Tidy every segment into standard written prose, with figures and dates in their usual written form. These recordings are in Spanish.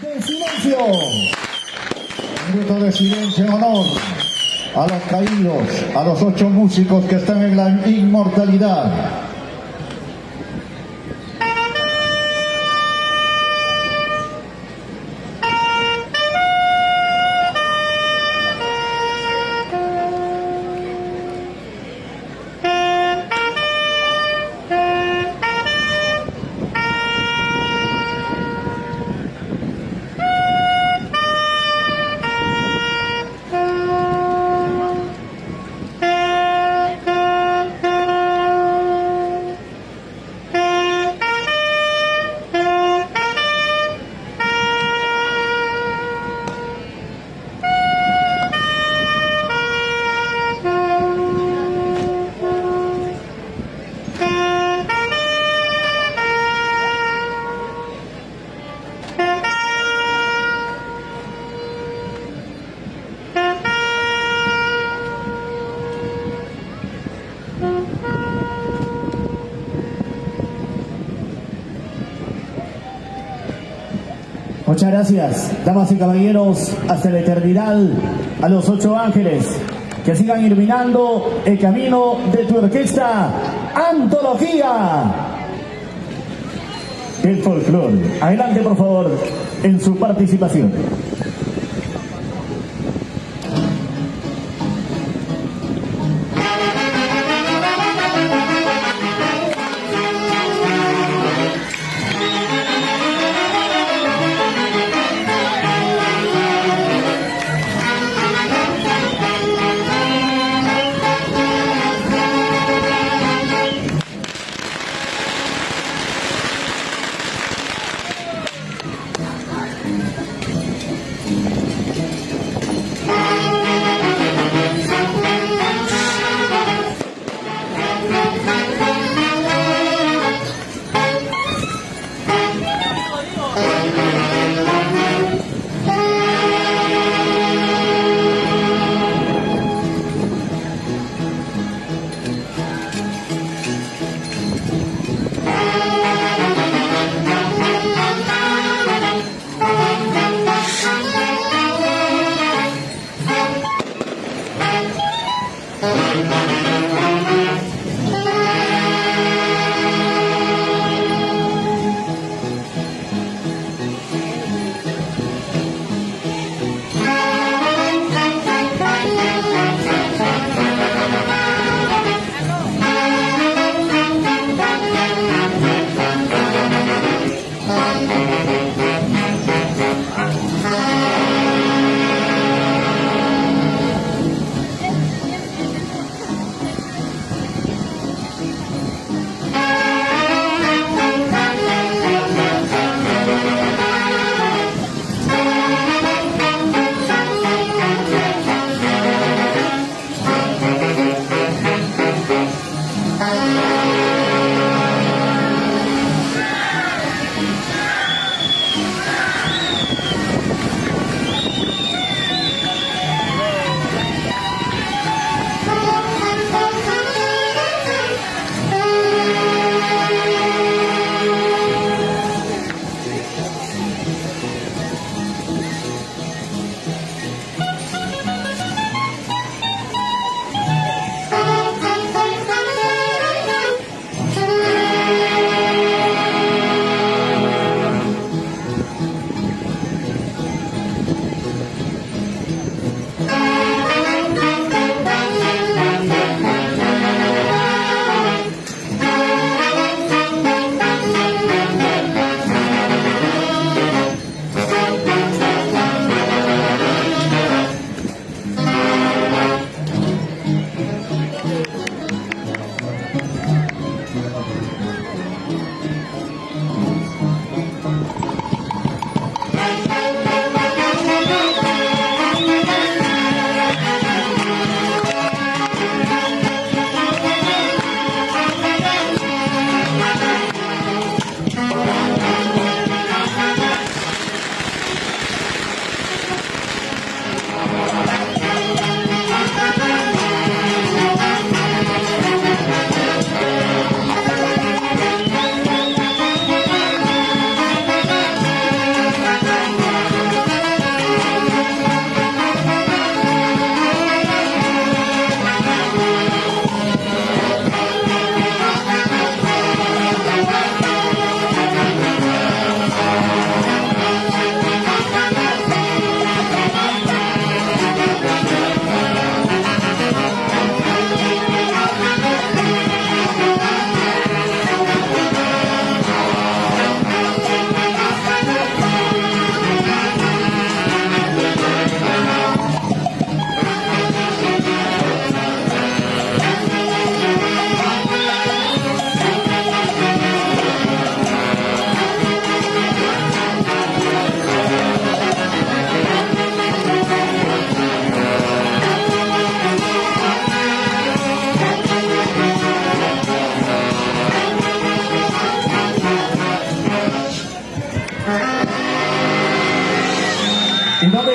de silencio. Minuto de silencio en honor a los caídos, a los 8 músicos que están en la inmortalidad. Muchas gracias, damas y caballeros, hasta la eternidad, a los 8 ángeles que sigan iluminando el camino de tu orquesta Antología del Folclore. Adelante, por favor, en su participación.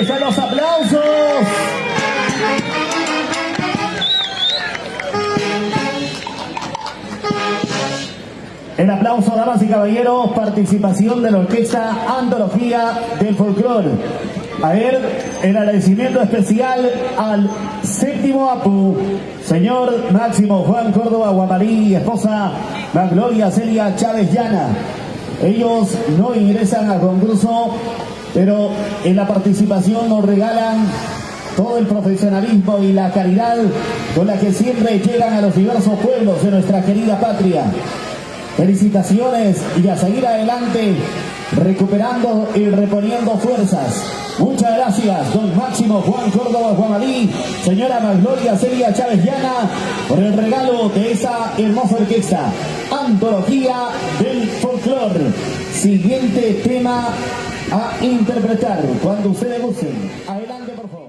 están los aplausos. El aplauso, damas y caballeros, participación de la orquesta Antología del Folclor. A ver, el agradecimiento especial al séptimo APU, señor Máximo Juan Córdoba Guamarí y esposa Magloria Celia Chávez Llana. Ellos no ingresan al concurso, pero en la participación nos regalan todo el profesionalismo y la caridad con la que siempre llegan a los diversos pueblos de nuestra querida patria. Felicitaciones y a seguir adelante, recuperando y reponiendo fuerzas. Muchas gracias, don Máximo Juan Córdoba Guamalí, señora Magloria Celia Chávez Llana, por el regalo de esa hermosa orquesta. Antología del Folclor. Siguiente tema a interpretar cuando ustedes gusten. Adelante, por favor.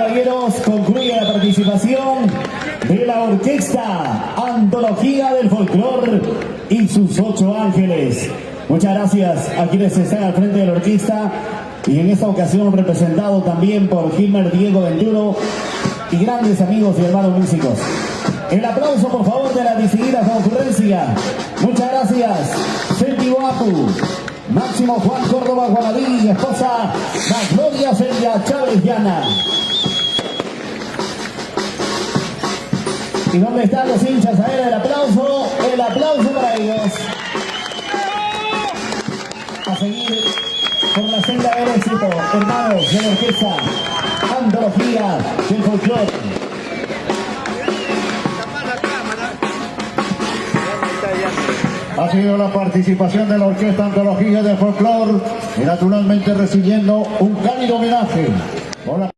caballeros, concluye la participación de la orquesta Antología del Folclor y sus 8 ángeles. Muchas gracias a quienes están al frente de la orquesta y en esta ocasión representado también por Gilmer Diego Venturo y grandes amigos y hermanos músicos. El aplauso por favor de la distinguida concurrencia. Muchas gracias. Senti Apu, Máximo Juan Córdoba Guanabí y esposa Magnolia Celia Chávez Llana. ¿Y dónde están los hinchas? A ver el aplauso para ellos. A seguir por la senda del éxito, hermanos de la orquesta Antología del Folclor. Ha sido la participación de la Orquesta Antología del Folclor y naturalmente recibiendo un cálido homenaje. Hola.